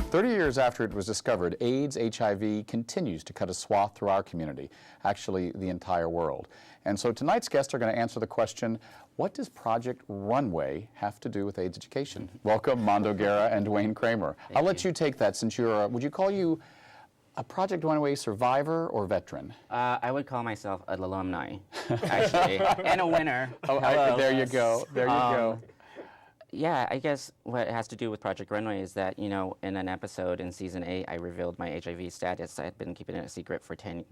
30 years after it was discovered, AIDS, HIV continues to cut a swath through our community, actually the entire world. And so tonight's guests are going to answer the question, what does Project Runway have to do with AIDS education? Welcome, Mondo Guerra and Duane Cramer. I'll let you take that since you're, would you call you a Project Runway survivor or veteran? I would call myself an alumni, actually, and a winner. Oh, there you go, there you go. Yeah, I guess what it has to do with Project Runway is that, you know, in an episode in season 8, I revealed my HIV status. I had been keeping it a secret for 10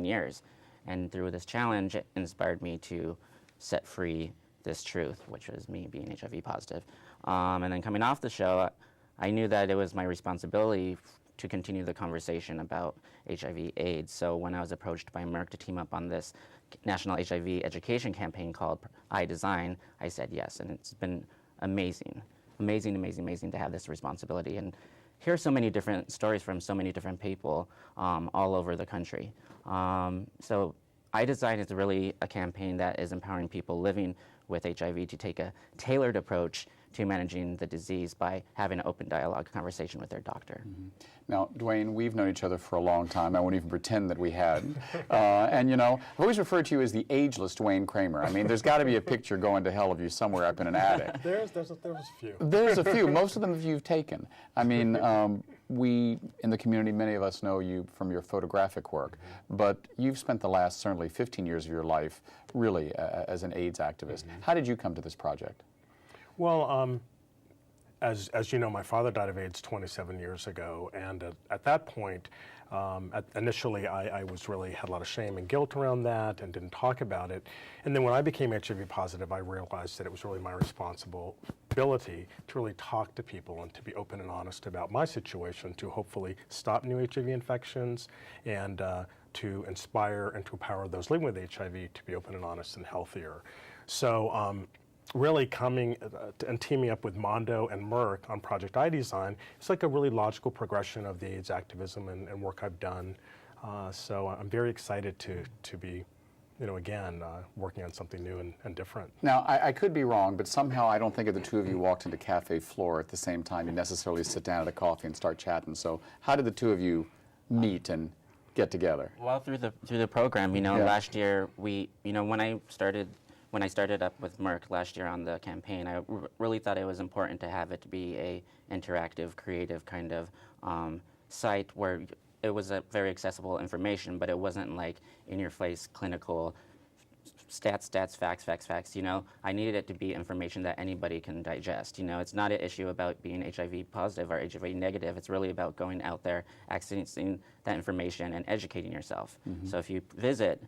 years. And through this challenge, it inspired me to set free this truth, which was me being HIV positive. And then coming off the show, I knew that it was my responsibility to continue the conversation about HIV/AIDS. So when I was approached by Merck to team up on this national HIV education campaign called iDesign, I said yes, and it's been amazing to have this responsibility and hear so many different stories from so many different people all over the country. So iDesign is really a campaign that is empowering people living with HIV to take a tailored approach to managing the disease by having an open dialogue conversation with their doctor. Mm-hmm. Now, Duane, we've known each other for a long time. I won't even pretend that we hadn't. And you know, I've always referred to you as the ageless Duane Cramer. I mean, there's got to be a picture going to hell of you somewhere up in an attic. There's a few. There's a few. Most of them you've taken. I mean, we in the community, many of us know you from your photographic work, but you've spent the last certainly 15 years of your life really as an AIDS activist. How did you come to this project? Well, as you know, my father died of AIDS 27 years ago, and at that point, initially I was really had a lot of shame and guilt around that and didn't talk about it. And then when I became HIV positive, I realized that it was really my responsibility to really talk to people and to be open and honest about my situation to hopefully stop new HIV infections and to inspire and to empower those living with HIV to be open and honest and healthier. So really coming and teaming up with Mondo and Merck on Project iDesign, it's like a really logical progression of the AIDS activism and work I've done. So I'm very excited to be, you know, again, working on something new and different. Now, I could be wrong, but somehow I don't think if the two of you walked into Cafe Floor at the same time, you necessarily sit down at a coffee and start chatting. So how did the two of you meet and get together? Well, through the program, you know, last year when I started up with Merck last year on the campaign, I really thought it was important to have it to be a interactive, creative kind of site where it was a very accessible information, but it wasn't like in-your-face clinical stats, facts. You know, I needed it to be information that anybody can digest. You know, it's not an issue about being HIV positive or HIV negative. It's really about going out there, accessing that information, and educating yourself. Mm-hmm. So if you visit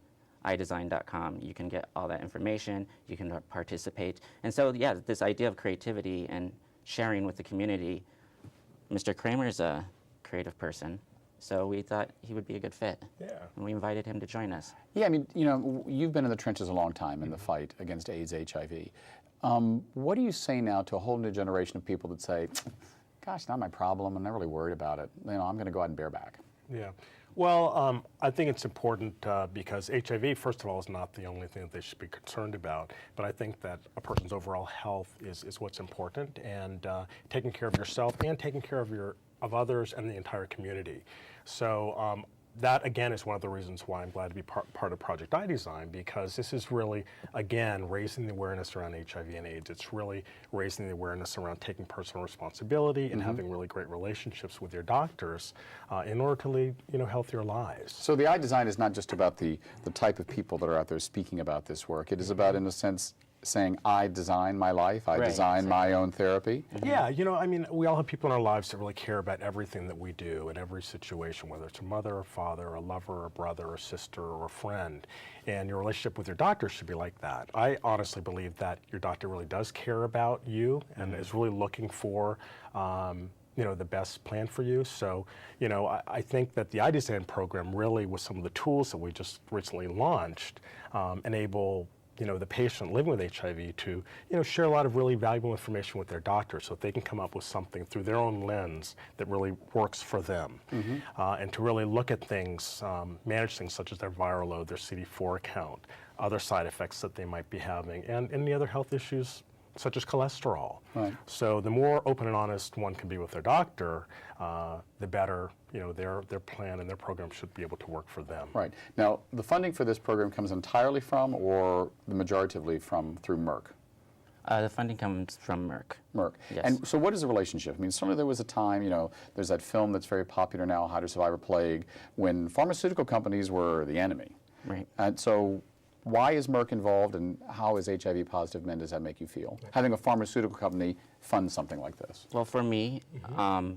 iDesign.com, you can get all that information, you can participate. And so, yeah, this idea of creativity and sharing with the community, Mr. Cramer's a creative person, so we thought he would be a good fit. Yeah. And we invited him to join us. Yeah, I mean, you know, you've been in the trenches a long time in the fight against AIDS, HIV. What do you say now to a whole new generation of people that say, gosh, not my problem, I'm not really worried about it, you know, I'm going to go out and bareback? Yeah. Well, I think it's important because HIV, first of all, is not the only thing that they should be concerned about, but I think that a person's overall health is what's important, and taking care of yourself and taking care of others and the entire community. So that, again, is one of the reasons why I'm glad to be part of Project iDesign, because this is really, again, raising the awareness around HIV and AIDS. It's really raising the awareness around taking personal responsibility and having really great relationships with your doctors in order to lead, you know, healthier lives. So the iDesign is not just about the type of people that are out there speaking about this work. It is about, in a sense, saying, I design my life, I design my own therapy? Yeah, you know, I mean, we all have people in our lives that really care about everything that we do in every situation, whether it's a mother or father, a lover or brother or sister or a friend. And your relationship with your doctor should be like that. I honestly believe that your doctor really does care about you and is really looking for you know, the best plan for you. So, you know, I think that the iDesign program really, with some of the tools that we just recently launched, enable, you know, the patient living with HIV to, you know, share a lot of really valuable information with their doctor so that they can come up with something through their own lens that really works for them. And to really look at things, manage things such as their viral load, their CD4 count, other side effects that they might be having, and any other health issues such as cholesterol. Right. So the more open and honest one can be with their doctor, the better, their plan and their program should be able to work for them. Right. Now, the funding for this program comes entirely from, or the majoritively through Merck? The funding comes from Merck. Merck. Yes. And so what is the relationship? I mean, certainly there was a time, there's that film that's very popular now, How to Survive a Plague, when pharmaceutical companies were the enemy. Right. And so why is Merck involved, and how as HIV positive men does that make you feel? Having a pharmaceutical company fund something like this? Well, for me,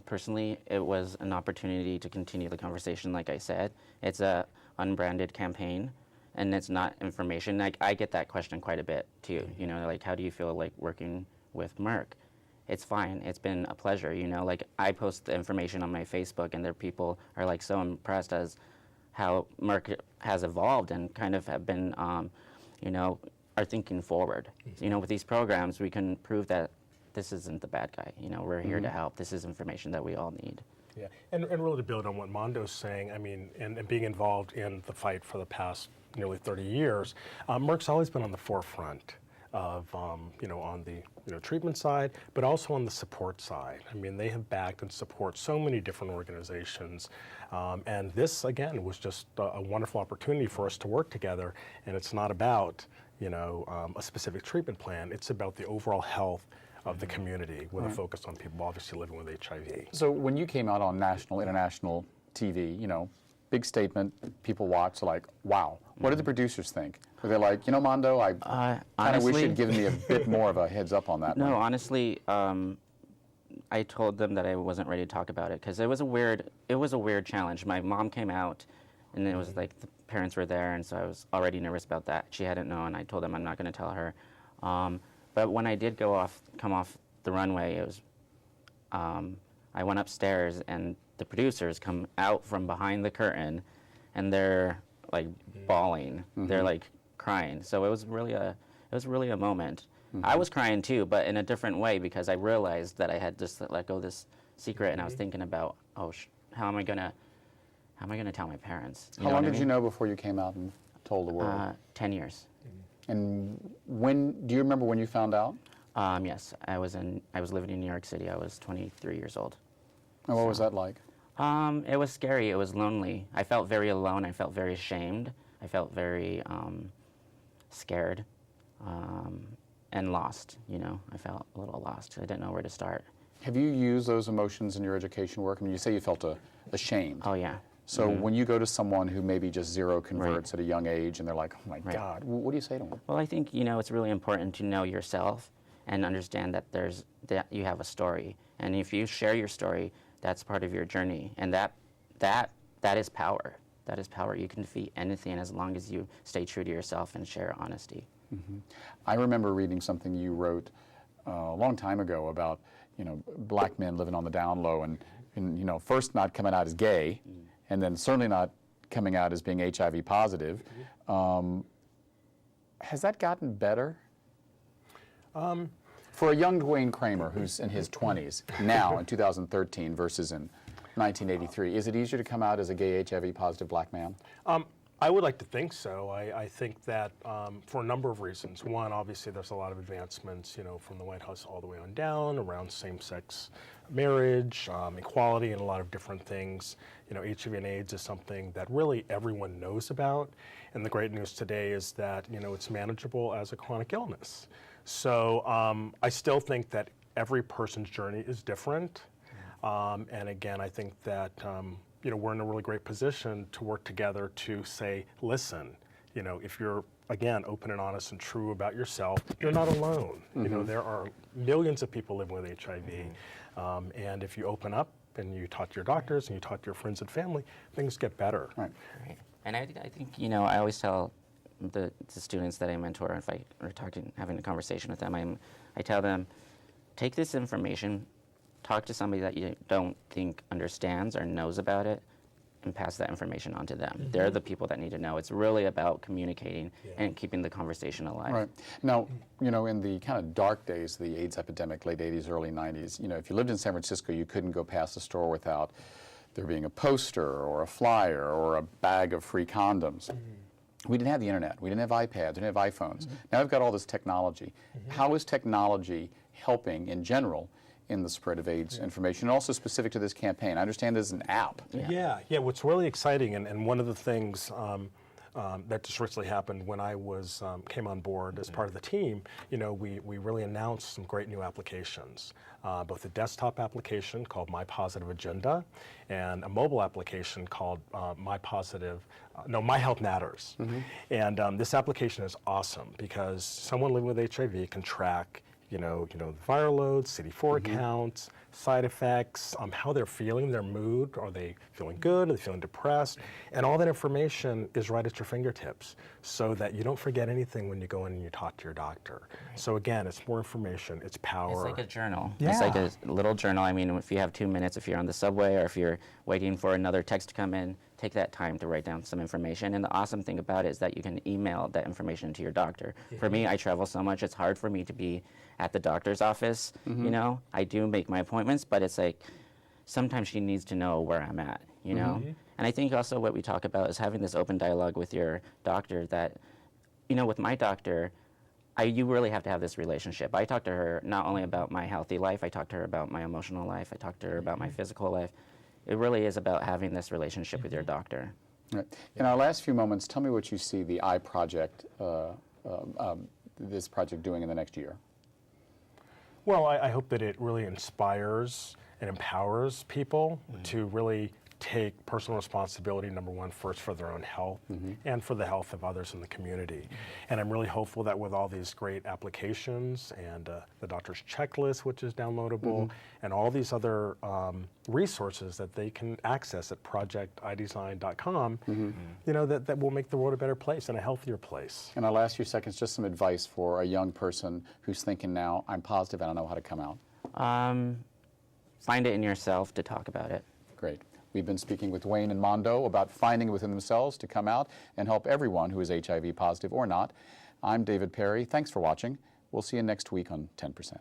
personally, it was an opportunity to continue the conversation, like I said. It's a unbranded campaign, and it's not information. Like, I get that question quite a bit, too. Like, how do you feel like working with Merck? It's fine. It's been a pleasure, Like, I post the information on my Facebook, and there people are, like, so impressed as how Merck has evolved and kind of have been, are thinking forward. With these programs, we can prove that this isn't the bad guy. We're here to help. This is information that we all need. Yeah, and really to build on what Mondo's saying, I mean, and being involved in the fight for the past nearly 30 years, Merck's always been on the forefront of, on the treatment side, but also on the support side. I mean, they have backed and support so many different organizations, and this, again, was just a wonderful opportunity for us to work together, and it's not about, a specific treatment plan, it's about the overall health of the community with a focus on people obviously living with HIV. So when you came out on national, international TV, big statement, people watch, like, wow. What did the producers think? Were they like, Mondo, I kind of wish you'd given me a bit more of a heads up on that No, one. honestly, I told them that I wasn't ready to talk about it because it was a weird challenge. My mom came out, and it was like the parents were there, and so I was already nervous about that. She hadn't known. I told them I'm not going to tell her. But when I did come off the runway, it was, I went upstairs, and the producers come out from behind the curtain, and they're like bawling. They're like crying. So it was really a moment. I was crying too, but in a different way because I realized that I had just let go of this secret, and I was thinking about, how am I gonna tell my parents? How long did you know before you came out and told the world? 10 years. And do you remember when you found out? Yes, I was living in New York City. I was 23 years old. And what was that like? It was scary. It was lonely. I felt very alone. I felt very ashamed. I felt very scared and lost. I felt a little lost. I didn't know where to start. Have you used those emotions in your education work? I mean, you say you felt ashamed. Oh, yeah. So when you go to someone who maybe just zero converts at a young age and they're like, oh my God, what do you say to them? Well, I think, it's really important to know yourself and understand that you have a story. And if you share your story, that's part of your journey. And that is power. That is power. You can defeat anything as long as you stay true to yourself and share honesty. I remember reading something you wrote a long time ago about, black men living on the down low and first not coming out as gay, and then certainly not coming out as being HIV positive. Has that gotten better? For a young Duane Cramer who's in his 20s now in 2013 versus in 1983, is it easier to come out as a gay HIV positive black man? I would like to think so. I think that for a number of reasons. One, obviously, there's a lot of advancements, from the White House all the way on down around same-sex marriage, equality, and a lot of different things. HIV and AIDS is something that really everyone knows about. And the great news today is that, it's manageable as a chronic illness. So I still think that every person's journey is different. And again, I think that we're in a really great position to work together to say, listen, if you're, again, open and honest and true about yourself, you're not alone. There are millions of people living with HIV. And if you open up and you talk to your doctors and you talk to your friends and family, things get better. Right. And I think, I always tell the students that I mentor, if I are having a conversation with them, I tell them, take this information, talk to somebody that you don't think understands or knows about it, and pass that information on to them. They're the people that need to know. It's really about communicating and keeping the conversation alive. Right. Now, in the kind of dark days of the AIDS epidemic, late 80s, early 90s, if you lived in San Francisco, you couldn't go past the store without there being a poster or a flyer or a bag of free condoms. We didn't have the internet. We didn't have iPads. We didn't have iPhones. Now we've got all this technology. How is technology helping in general in the spread of AIDS information, and also specific to this campaign? I understand there's an app. Yeah. What's really exciting, and one of the things that just recently happened when I came on board as part of the team, we really announced some great new applications, both a desktop application called My Positive Agenda and a mobile application called My Health Matters. And this application is awesome because someone living with HIV can track the viral loads, CD4 counts, side effects, how they're feeling, their mood. Are they feeling good? Are they feeling depressed? And all that information is right at your fingertips so that you don't forget anything when you go in and you talk to your doctor. So again, it's more information, it's power. It's like a journal. Yeah. It's like a little journal. I mean, if you have 2 minutes, if you're on the subway or if you're waiting for another text to come in, take that time to write down some information. And the awesome thing about it is that you can email that information to your doctor. For me, I travel so much, it's hard for me to be at the doctor's office. I do make my appointments, but it's like sometimes she needs to know where I'm at, And I think also what we talk about is having this open dialogue with your doctor that, with my doctor, you really have to have this relationship. I talk to her not only about my healthy life, I talk to her about my emotional life, I talk to her about my physical life. It really is about having this relationship with your doctor. Right. In our last few moments, tell me what you see the project, this project doing in the next year. Well, I hope that it really inspires and empowers people to really take personal responsibility, number one, first for their own health and for the health of others in the community. And I'm really hopeful that with all these great applications and the doctor's checklist, which is downloadable, and all these other resources that they can access at projectidesign.com, that will make the world a better place and a healthier place. In our last few seconds, just some advice for a young person who's thinking now, I'm positive, I don't know how to come out. Find it in yourself to talk about it. Great. We've been speaking with Duane and Mondo about finding it within themselves to come out and help everyone who is HIV positive or not. I'm David Perry. Thanks for watching. We'll see you next week on 10%.